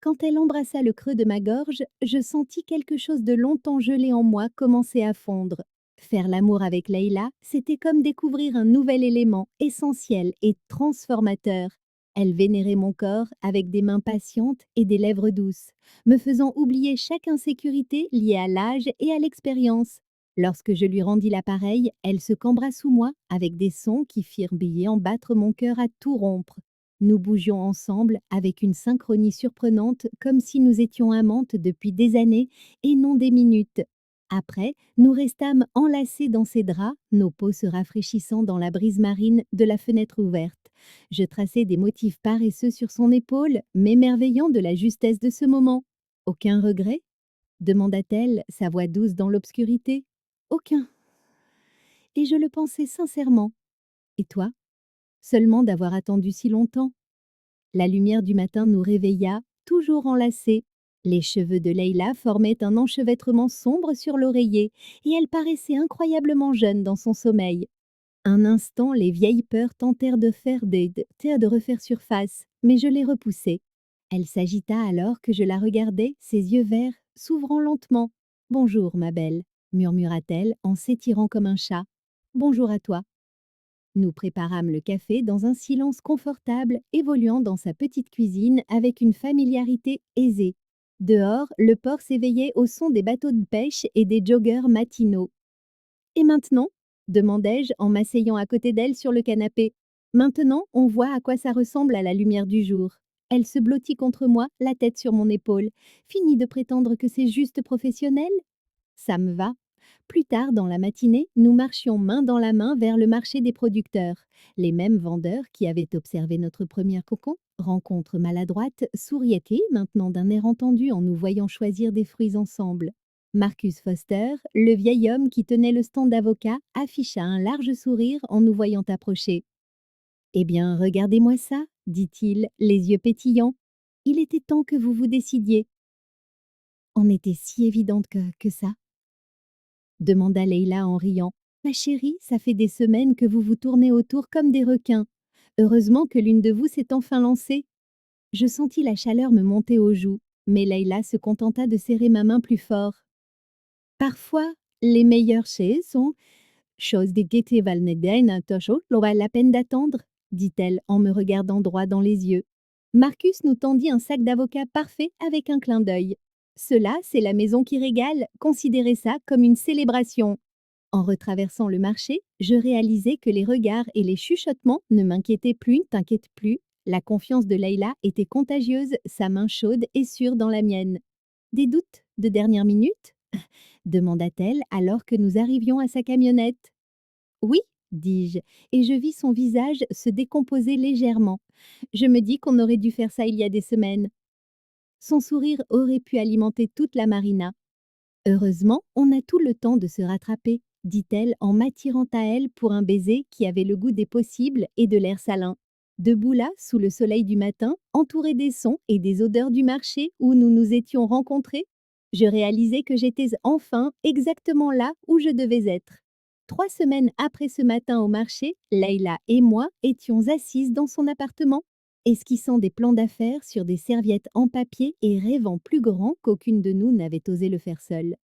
Quand elle embrassa le creux de ma gorge, je sentis quelque chose de longtemps gelé en moi commencer à fondre. Faire l'amour avec Leïla, c'était comme découvrir un nouvel élément essentiel et transformateur. Elle vénérait mon corps avec des mains patientes et des lèvres douces, me faisant oublier chaque insécurité liée à l'âge et à l'expérience. Lorsque je lui rendis l'appareil, elle se cambra sous moi avec des sons qui firent en battre mon cœur à tout rompre. Nous bougions ensemble avec une synchronie surprenante, comme si nous étions amantes depuis des années et non des minutes. Après, nous restâmes enlacés dans ses draps, nos peaux se rafraîchissant dans la brise marine de la fenêtre ouverte. Je traçai des motifs paresseux sur son épaule, m'émerveillant de la justesse de ce moment. Aucun regret? Demanda-t-elle, sa voix douce dans l'obscurité. Aucun. Et je le pensais sincèrement. Et toi? Seulement d'avoir attendu si longtemps. La lumière du matin nous réveilla, toujours enlacés. Les cheveux de Leïla formaient un enchevêtrement sombre sur l'oreiller, et elle paraissait incroyablement jeune dans son sommeil. Un instant, les vieilles peurs tentèrent de refaire surface, mais je les repoussai. Elle s'agita alors que je la regardais, ses yeux verts s'ouvrant lentement. « Bonjour, ma belle », murmura-t-elle en s'étirant comme un chat. « Bonjour à toi. » Nous préparâmes le café dans un silence confortable, évoluant dans sa petite cuisine avec une familiarité aisée. Dehors, le port s'éveillait au son des bateaux de pêche et des joggeurs matinaux. Et maintenant? Demandai-je en m'asseyant à côté d'elle sur le canapé. Maintenant, on voit à quoi ça ressemble à la lumière du jour. Elle se blottit contre moi, la tête sur mon épaule. Fini de prétendre que c'est juste professionnel? Ça me va. Plus tard dans la matinée, nous marchions main dans la main vers le marché des producteurs. Les mêmes vendeurs qui avaient observé notre premier cocon, rencontre maladroite, souriaient-ils maintenant d'un air entendu en nous voyant choisir des fruits ensemble. Marcus Foster, le vieil homme qui tenait le stand d'avocat, afficha un large sourire en nous voyant approcher. Eh bien, regardez-moi ça, dit-il, les yeux pétillants. Il était temps que vous vous décidiez. En était si évidente que ça, demanda Leila en riant. Ma chérie, ça fait des semaines que vous vous tournez autour comme des requins. Heureusement que l'une de vous s'est enfin lancée. Je sentis la chaleur me monter aux joues, mais Leila se contenta de serrer ma main plus fort. Parfois, les meilleures chaises sont chose de gaieté valneden toujours l'aura la peine d'attendre, dit-elle en me regardant droit dans les yeux. Marcus nous tendit un sac d'avocat parfait avec un clin d'œil. Cela, c'est la maison qui régale, considérez ça comme une célébration. En retraversant le marché, je réalisai que les regards et les chuchotements ne m'inquiétaient plus, t'inquiète plus. La confiance de Leila était contagieuse, sa main chaude et sûre dans la mienne. Des doutes de dernière minute? Demanda-t-elle alors que nous arrivions à sa camionnette. Oui, dis-je, et je vis son visage se décomposer légèrement. Je me dis qu'on aurait dû faire ça il y a des semaines. Son sourire aurait pu alimenter toute la marina. Heureusement, on a tout le temps de se rattraper, dit-elle en m'attirant à elle pour un baiser qui avait le goût des possibles et de l'air salin. Debout là, sous le soleil du matin, entourée des sons et des odeurs du marché où nous nous étions rencontrés, je réalisais que j'étais enfin exactement là où je devais être. 3 semaines après ce matin au marché, Leïla et moi étions assises dans son appartement, esquissant des plans d'affaires sur des serviettes en papier et rêvant plus grand qu'aucune de nous n'avait osé le faire seule.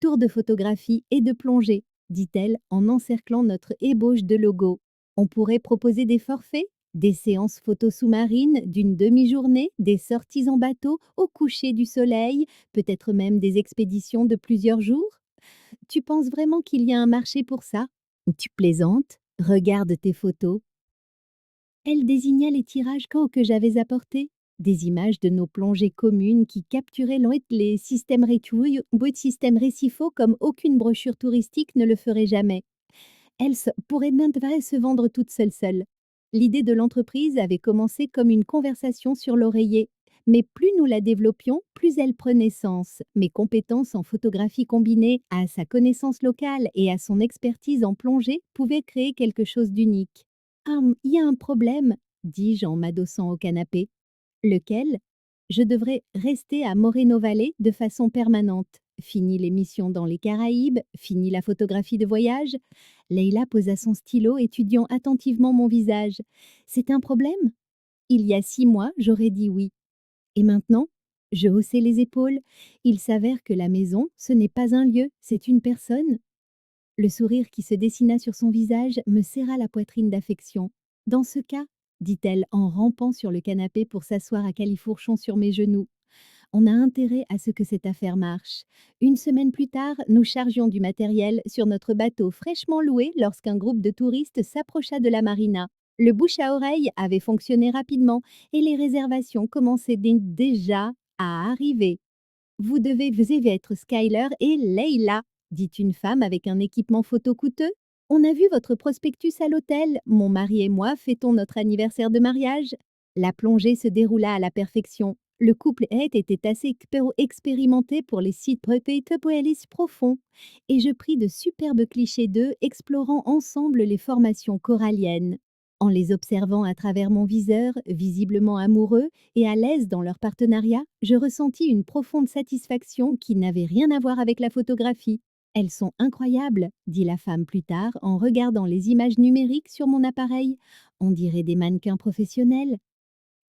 Tour de photographie et de plongée, dit-elle en encerclant notre ébauche de logo. On pourrait proposer des forfaits, des séances photos sous-marines d'une demi-journée, des sorties en bateau au coucher du soleil, peut-être même des expéditions de plusieurs jours. Tu penses vraiment qu'il y a un marché pour ça? Tu plaisantes? Regarde tes photos. Elle désigna les tirages que j'avais apportés, des images de nos plongées communes qui capturaient les systèmes récifaux comme aucune brochure touristique ne le ferait jamais. Pourrait même se vendre toute seule. L'idée de l'entreprise avait commencé comme une conversation sur l'oreiller, mais plus nous la développions, plus elle prenait sens. Mes compétences en photographie combinées à sa connaissance locale et à son expertise en plongée pouvaient créer quelque chose d'unique. Ah, il y a un problème, dis-je en m'adossant au canapé. Lequel? Je devrais rester à Moreno Valley de façon permanente. Fini les missions dans les Caraïbes, fini la photographie de voyage. Leïla posa son stylo, étudiant attentivement mon visage. C'est un problème? Il y a 6 mois, j'aurais dit oui. Et maintenant? Je haussai les épaules. Il s'avère que la maison, ce n'est pas un lieu, c'est une personne. Le sourire qui se dessina sur son visage me serra la poitrine d'affection. Dans ce cas, dit-elle en rampant sur le canapé pour s'asseoir à califourchon sur mes genoux, on a intérêt à ce que cette affaire marche. Une semaine plus tard, nous chargions du matériel sur notre bateau fraîchement loué lorsqu'un groupe de touristes s'approcha de la marina. Le bouche à oreille avait fonctionné rapidement et les réservations commençaient déjà à arriver. Vous devez être Skyler et Leila, dit une femme avec un équipement photo coûteux. On a vu votre prospectus à l'hôtel. Mon mari et moi fêtons notre anniversaire de mariage. La plongée se déroula à la perfection. Le couple était assez expérimenté pour les sites profonds, et je pris de superbes clichés d'eux explorant ensemble les formations coralliennes. En les observant à travers mon viseur, visiblement amoureux et à l'aise dans leur partenariat, je ressentis une profonde satisfaction qui n'avait rien à voir avec la photographie. Elles sont incroyables, dit la femme plus tard en regardant les images numériques sur mon appareil. On dirait des mannequins professionnels.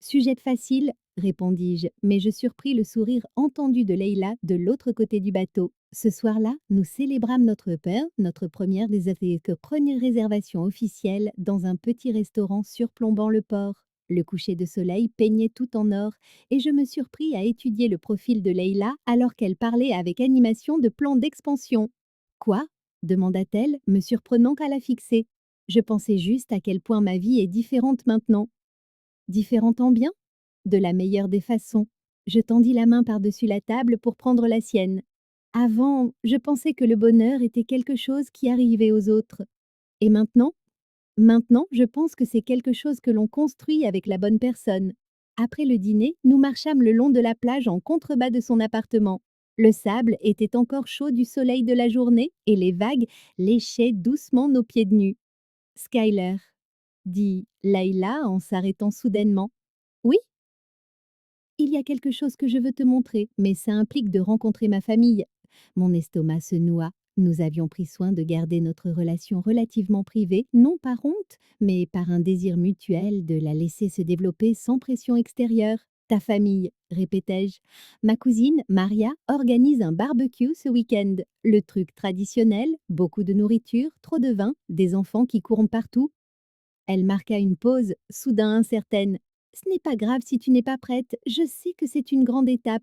Sujet facile, répondis-je, mais je surpris le sourire entendu de Leïla de l'autre côté du bateau. Ce soir-là, nous célébrâmes notre première réservation officielle dans un petit restaurant surplombant le port. Le coucher de soleil peignait tout en or et je me surpris à étudier le profil de Leïla alors qu'elle parlait avec animation de plans d'expansion. Quoi? Demanda-t-elle, me surprenant qu'à la fixer. Je pensais juste à quel point ma vie est différente maintenant. Différente en bien? De la meilleure des façons. Je tendis la main par-dessus la table pour prendre la sienne. Avant, je pensais que le bonheur était quelque chose qui arrivait aux autres. Et maintenant? Maintenant, je pense que c'est quelque chose que l'on construit avec la bonne personne. Après le dîner, nous marchâmes le long de la plage en contrebas de son appartement. Le sable était encore chaud du soleil de la journée et les vagues léchaient doucement nos pieds nus. Skyler, dit Layla en s'arrêtant soudainement. Oui, il y a quelque chose que je veux te montrer, mais ça implique de rencontrer ma famille. Mon estomac se noua. Nous avions pris soin de garder notre relation relativement privée, non par honte, mais par un désir mutuel de la laisser se développer sans pression extérieure. Ta famille, répétai-je. Ma cousine, Maria, organise un barbecue ce week-end. Le truc traditionnel, beaucoup de nourriture, trop de vin, des enfants qui courent partout. Elle marqua une pause, soudain incertaine. Ce n'est pas grave si tu n'es pas prête, je sais que c'est une grande étape.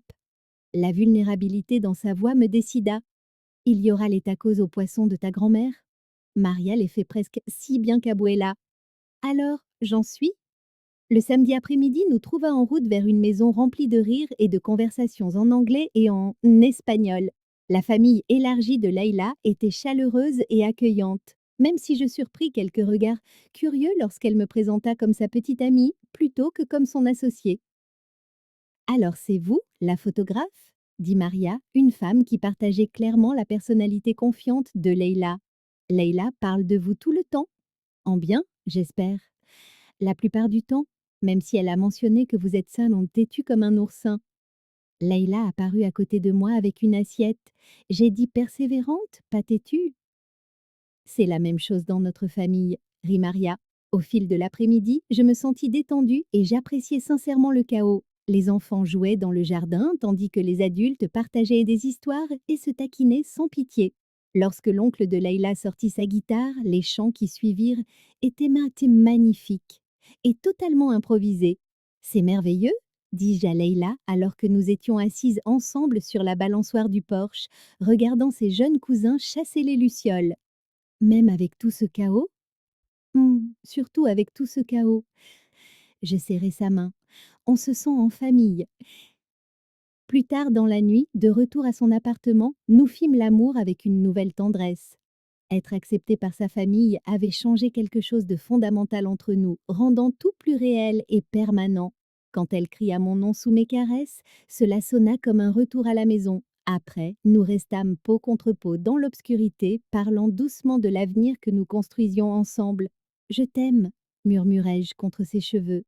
La vulnérabilité dans sa voix me décida. Il y aura les tacos aux poissons de ta grand-mère? Maria les fait presque si bien qu'Abuela. Alors, j'en suis? Le samedi après-midi nous trouva en route vers une maison remplie de rires et de conversations en anglais et en espagnol. La famille élargie de Leïla était chaleureuse et accueillante, même si je surpris quelques regards curieux lorsqu'elle me présenta comme sa petite amie plutôt que comme son associée. Alors c'est vous, la photographe? Dit Maria, une femme qui partageait clairement la personnalité confiante de Leïla. Leïla parle de vous tout le temps. En bien, j'espère. La plupart du temps, même si elle a mentionné que vous êtes salon têtu comme un oursin. Leïla apparut à côté de moi avec une assiette. J'ai dit persévérante, pas têtue. C'est la même chose dans notre famille, rit Maria. Au fil de l'après-midi, je me sentis détendue et j'appréciais sincèrement le chaos. Les enfants jouaient dans le jardin tandis que les adultes partageaient des histoires et se taquinaient sans pitié. Lorsque l'oncle de Leïla sortit sa guitare, les chants qui suivirent étaient magnifiques et totalement improvisés. C'est merveilleux, dis-je à Leïla alors que nous étions assises ensemble sur la balançoire du porche, regardant ses jeunes cousins chasser les lucioles. Même avec tout ce chaos? Surtout avec tout ce chaos. Je serrai sa main. On se sent en famille. Plus tard dans la nuit, de retour à son appartement, nous fîmes l'amour avec une nouvelle tendresse. Être accepté par sa famille avait changé quelque chose de fondamental entre nous, rendant tout plus réel et permanent. Quand elle cria mon nom sous mes caresses, cela sonna comme un retour à la maison. Après, nous restâmes peau contre peau dans l'obscurité, parlant doucement de l'avenir que nous construisions ensemble. Je t'aime, murmurai-je contre ses cheveux.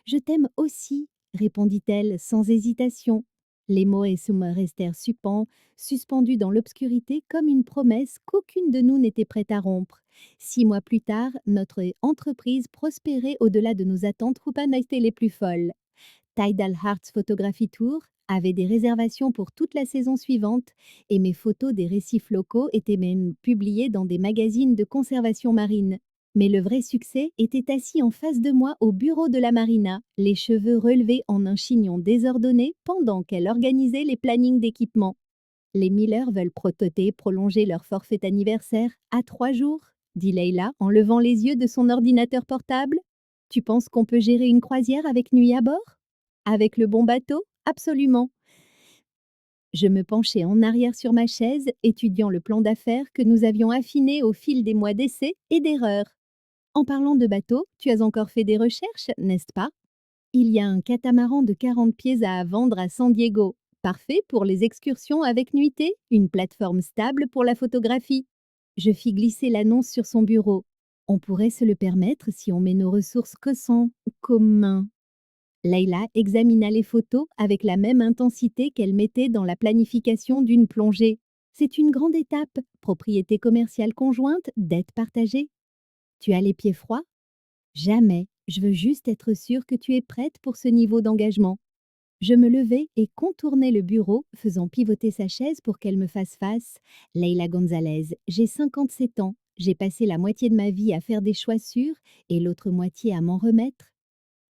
Je t'aime aussi, répondit-elle sans hésitation. Les mots et se restèrent suspendus dans l'obscurité comme une promesse qu'aucune de nous n'était prête à rompre. 6 mois plus tard, notre entreprise prospérait au-delà de nos attentes ou pas n'étaient les plus folles. Tidal Hearts Photography Tour avait des réservations pour toute la saison suivante et mes photos des récifs locaux étaient même publiées dans des magazines de conservation marine. Mais le vrai succès était assis en face de moi au bureau de la marina, les cheveux relevés en un chignon désordonné pendant qu'elle organisait les plannings d'équipement. Les Miller veulent prolonger leur forfait anniversaire à 3 jours, dit Leïla en levant les yeux de son ordinateur portable. Tu penses qu'on peut gérer une croisière avec nuit à bord? Avec le bon bateau? Absolument. Je me penchai en arrière sur ma chaise, étudiant le plan d'affaires que nous avions affiné au fil des mois d'essais et d'erreurs. En parlant de bateau, tu as encore fait des recherches, n'est-ce pas? Il y a un catamaran de 40 pieds à vendre à San Diego. Parfait pour les excursions avec nuitée, une plateforme stable pour la photographie. Je fis glisser l'annonce sur son bureau. On pourrait se le permettre si on met nos ressources que sans commun. Leïla examina les photos avec la même intensité qu'elle mettait dans la planification d'une plongée. C'est une grande étape, propriété commerciale conjointe, dette partagée. Tu as les pieds froids? Jamais, je veux juste être sûre que tu es prête pour ce niveau d'engagement. Je me levai et contournai le bureau, faisant pivoter sa chaise pour qu'elle me fasse face. Leïla Gonzalez, j'ai 57 ans, j'ai passé la moitié de ma vie à faire des choix sûrs et l'autre moitié à m'en remettre.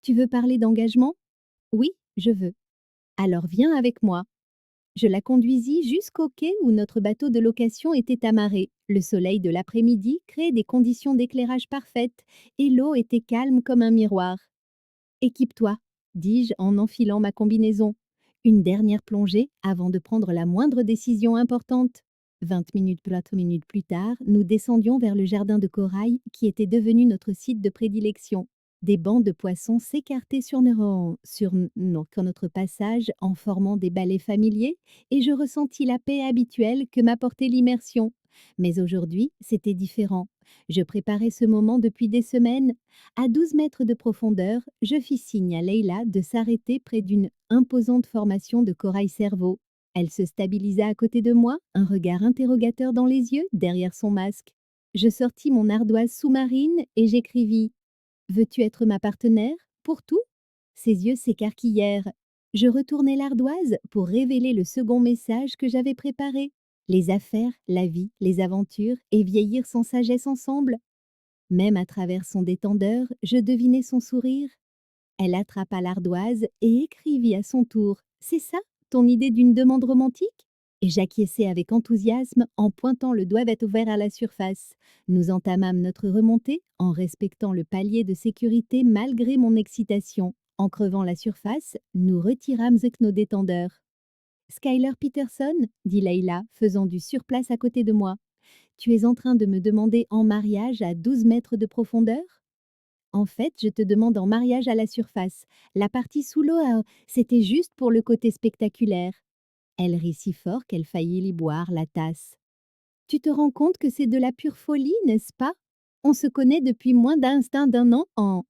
Tu veux parler d'engagement? Oui, je veux. Alors viens avec moi. Je la conduisis jusqu'au quai où notre bateau de location était amarré. Le soleil de l'après-midi créait des conditions d'éclairage parfaites et l'eau était calme comme un miroir. Équipe-toi, dis-je en enfilant ma combinaison. Une dernière plongée avant de prendre la moindre décision importante. 20 minutes, 30 minutes plus tard, nous descendions vers le jardin de corail qui était devenu notre site de prédilection. Des bancs de poissons s'écartaient sur notre passage en formant des balais familiers et je ressentis la paix habituelle que m'apportait l'immersion. Mais aujourd'hui, c'était différent. Je préparais ce moment depuis des semaines. À 12 mètres de profondeur, je fis signe à Leila de s'arrêter près d'une imposante formation de corail cerveau. Elle se stabilisa à côté de moi, un regard interrogateur dans les yeux, derrière son masque. Je sortis mon ardoise sous-marine et j'écrivis: veux-tu être ma partenaire? Pour tout? Ses yeux s'écarquillèrent. Je retournai l'ardoise pour révéler le second message que j'avais préparé. Les affaires, la vie, les aventures et vieillir sans sagesse ensemble. Même à travers son détendeur, je devinais son sourire. Elle attrapa l'ardoise et écrivit à son tour: c'est ça, ton idée d'une demande romantique? Et j'acquiesçai avec enthousiasme en pointant le doigt ouvert à la surface. Nous entamâmes notre remontée en respectant le palier de sécurité malgré mon excitation. En crevant la surface, nous retirâmes nos détendeurs. Skyler Peterson, dit Leila, faisant du surplace à côté de moi. Tu es en train de me demander en mariage à 12 mètres de profondeur? En fait, je te demande en mariage à la surface. La partie sous l'eau, c'était juste pour le côté spectaculaire. Elle rit si fort qu'elle faillit y boire la tasse. Tu te rends compte que c'est de la pure folie, n'est-ce pas? On se connaît depuis moins d'un an en...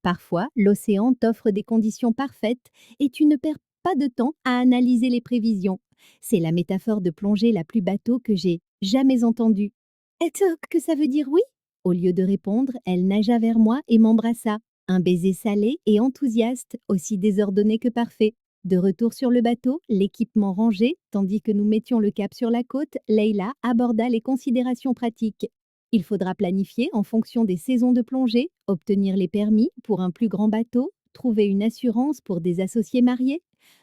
Parfois, l'océan t'offre des conditions parfaites et tu ne perds pas de temps à analyser les prévisions. C'est la métaphore de plongée la plus bateau que j'ai jamais entendue. Est-ce que ça veut dire oui? Au lieu de répondre, elle nagea vers moi et m'embrassa. Un baiser salé et enthousiaste, aussi désordonné que parfait. De retour sur le bateau, l'équipement rangé, tandis que nous mettions le cap sur la côte, Leila aborda les considérations pratiques. Il faudra planifier en fonction des saisons de plongée, obtenir les permis pour un plus grand bateau, trouver une assurance pour des associés mariés.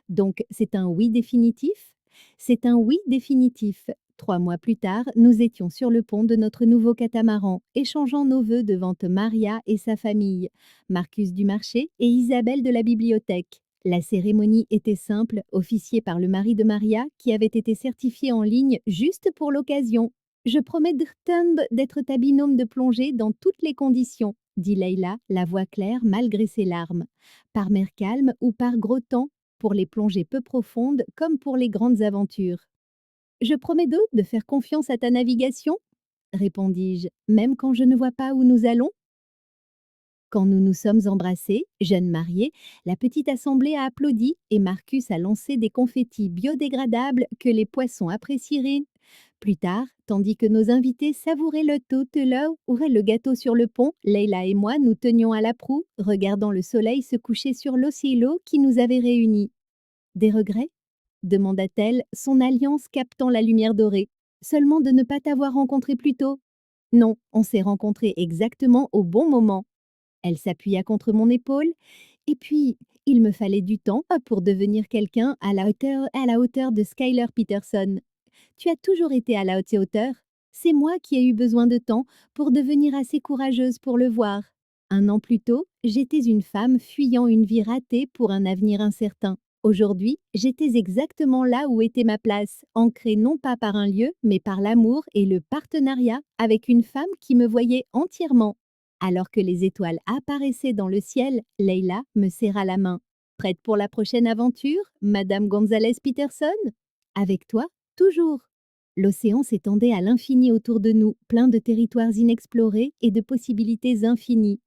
Donc, c'est un oui définitif? C'est un oui définitif. 3 mois plus tard, nous étions sur le pont de notre nouveau catamaran, échangeant nos vœux devant Maria et sa famille, Marcus du marché et Isabelle de la bibliothèque. La cérémonie était simple, officiée par le mari de Maria, qui avait été certifié en ligne juste pour l'occasion. Je promets d'être ta binôme de plongée dans toutes les conditions, dit Leila, la voix claire malgré ses larmes. Par mer calme ou par gros temps, pour les plongées peu profondes comme pour les grandes aventures. Je promets donc de faire confiance à ta navigation, répondis-je, même quand je ne vois pas où nous allons. Quand nous nous sommes embrassés, jeunes mariés, la petite assemblée a applaudi et Marcus a lancé des confettis biodégradables que les poissons apprécieraient. Plus tard, tandis que nos invités savouraient le gâteau sur le pont, Leila et moi nous tenions à la proue, regardant le soleil se coucher sur l'océan qui nous avait réunis. Des regrets? Demanda-t-elle, son alliance captant la lumière dorée. Seulement de ne pas t'avoir rencontré plus tôt. Non, on s'est rencontrés exactement au bon moment. Elle s'appuya contre mon épaule. Et puis, il me fallait du temps pour devenir quelqu'un à la hauteur de Skyler Peterson. Tu as toujours été à la haute hauteur. C'est moi qui ai eu besoin de temps pour devenir assez courageuse pour le voir. 1 an plus tôt, j'étais une femme fuyant une vie ratée pour un avenir incertain. Aujourd'hui, j'étais exactement là où était ma place, ancrée non pas par un lieu, mais par l'amour et le partenariat avec une femme qui me voyait entièrement. Alors que les étoiles apparaissaient dans le ciel, Leila me serra la main. Prête pour la prochaine aventure, Madame Gonzalez Peterson? Avec toi, toujours. L'océan s'étendait à l'infini autour de nous, plein de territoires inexplorés et de possibilités infinies.